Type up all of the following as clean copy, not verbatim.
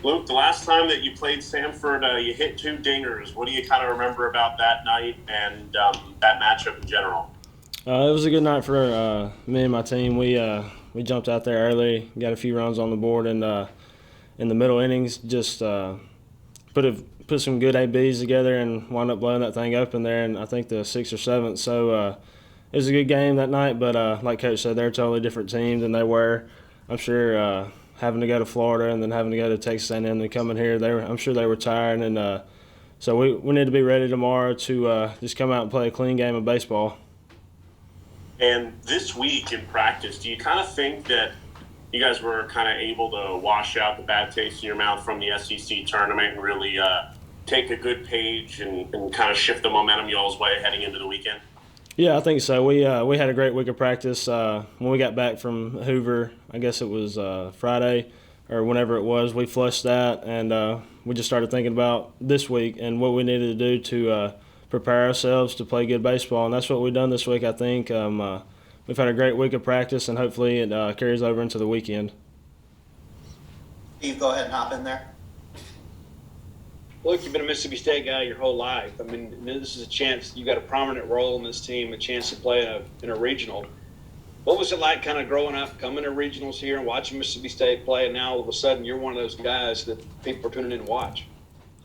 Luke, the last time that you played Sanford, you hit 2 dingers. What do you kind of remember about that night and that matchup in general? It was a good night for me and my team. We jumped out there early, got a few runs on the board, and in the middle innings, just put some good ABs together and wound up blowing that thing open there. And I think the sixth or seventh. So it was a good game that night. But like Coach said, they're a totally different team than they were. I'm sure having to go to Florida and then having to go to Texas A&M and coming here, I'm sure they were tired. And so we need to be ready tomorrow to just come out and play a clean game of baseball. And this week in practice, do you kind of think that you guys were kind of able to wash out the bad taste in your mouth from the SEC tournament and really take a good page and kind of shift the momentum y'all's way heading into the weekend? Yeah, I think so. We had a great week of practice. When we got back from Hoover, I guess it was Friday or whenever it was, we flushed that and we just started thinking about this week and what we needed to do to prepare ourselves to play good baseball, and that's what we've done this week. I think we've had a great week of practice, and hopefully it carries over into the weekend. Steve, go ahead and hop in there. Look, you've been a Mississippi State guy your whole life. I mean, this is a chance. You got a prominent role in this team, a chance to play in a regional. What was it like kind of growing up, coming to regionals here and watching Mississippi State play, and now all of a sudden you're one of those guys that people are tuning in to watch?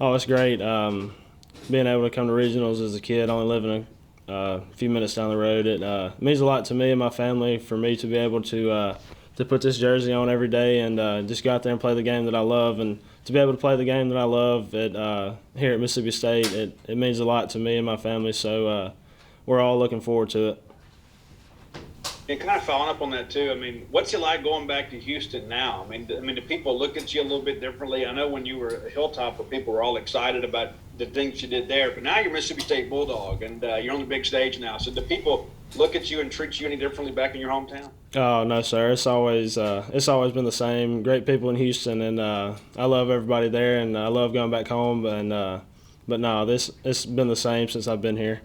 Oh, it's great. Being able to come to regionals as a kid, only living a few minutes down the road, it means a lot to me and my family for me to be able to put this jersey on every day and just go out there and play the game that I love. And to be able to play the game that I love here at Mississippi State, it means a lot to me and my family. So we're all looking forward to it. And kind of following up on that too, I mean, what's it like going back to Houston now? I mean, do people look at you a little bit differently? I know when you were a Hilltopper, people were all excited about the things you did there, but now you're Mississippi State Bulldog, and you're on the big stage now. So do people look at you and treat you any differently back in your hometown? Oh no, sir. It's always been the same. Great people in Houston, and I love everybody there, and I love going back home. And but no, it's been the same since I've been here.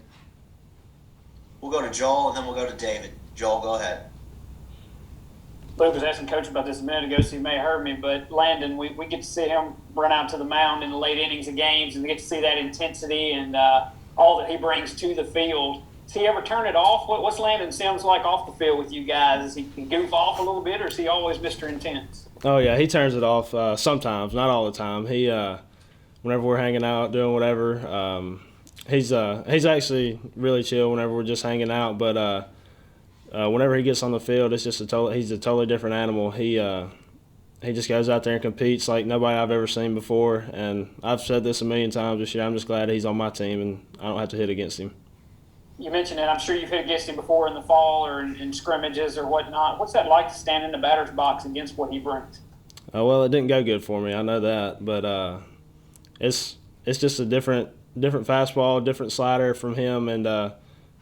We'll go to Joel, and then we'll go to David. Joel, go ahead. Luke was asking Coach about this a minute ago, so you may have heard me, but Landon, we get to see him run out to the mound in the late innings of games, and we get to see that intensity and all that he brings to the field. Does he ever turn it off? What's Landon Sims like off the field with you guys? Does he goof off a little bit, or is he always Mr. Intense? Oh yeah, he turns it off sometimes, not all the time. He whenever we're hanging out doing whatever, he's actually really chill whenever we're just hanging out, but whenever he gets on the field, it's just he's a totally different animal. He just goes out there and competes like nobody I've ever seen before. And I've said this a million times this year. I'm just glad he's on my team and I don't have to hit against him. You mentioned it. I'm sure you've hit against him before in the fall or in scrimmages or whatnot. What's that like to stand in the batter's box against what he brings? Well, it didn't go good for me. I know that, but it's just a different fastball, different slider from him, and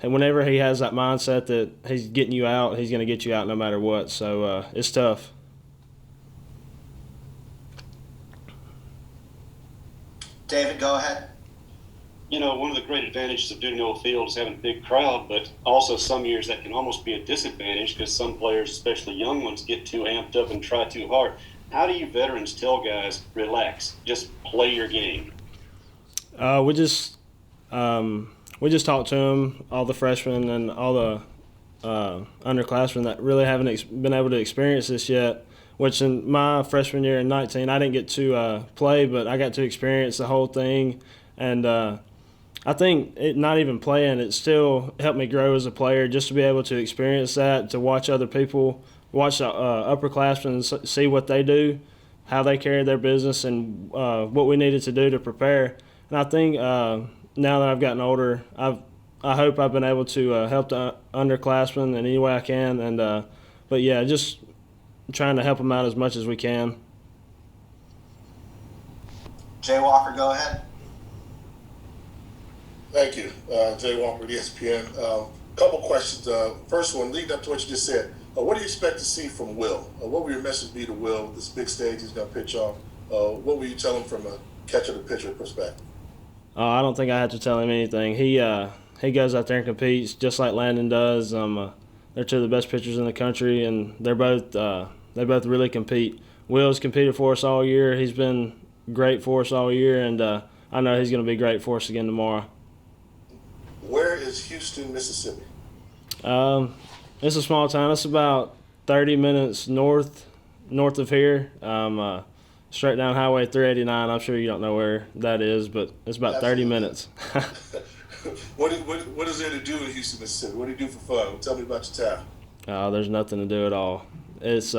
whenever he has that mindset that he's getting you out, he's going to get you out no matter what. So it's tough. David, go ahead. You know, one of the great advantages of doing no field is having a big crowd, but also some years that can almost be a disadvantage because some players, especially young ones, get too amped up and try too hard. How do you veterans tell guys, relax, just play your game? We just talk to them, all the freshmen and all the underclassmen that really haven't been able to experience this yet, which in my freshman year in 19, I didn't get to play, but I got to experience the whole thing. And I think not even playing, it still helped me grow as a player just to be able to experience that, to watch other people, watch the upperclassmen see what they do, how they carry their business, and what we needed to do to prepare. And I think now that I've gotten older, I hope I've been able to help the underclassmen in any way I can. And but yeah, just trying to help them out as much as we can. Jay Walker, go ahead. Thank you, Jay Walker, ESPN. Couple questions. First one, leading up to what you just said, what do you expect to see from Will? What will your message be to Will, this big stage he's going to pitch off? What will you tell him from a catcher to pitcher perspective? I don't think I have to tell him anything. He goes out there and competes just like Landon does. They're two of the best pitchers in the country, and they both really compete. Will's competed for us all year. He's been great for us all year, and I know he's going to be great for us again tomorrow. Where is Houston, Mississippi? It's a small town. It's about 30 minutes north of here. Straight down Highway 389. I'm sure you don't know where that is, but it's about 30 minutes. What is there to do in Houston, Mississippi? What do you do for fun? Tell me about your town. There's nothing to do at all. It's we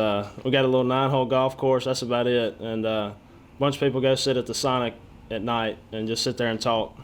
got a little 9-hole golf course. That's about it. And a bunch of people go sit at the Sonic at night and just sit there and talk.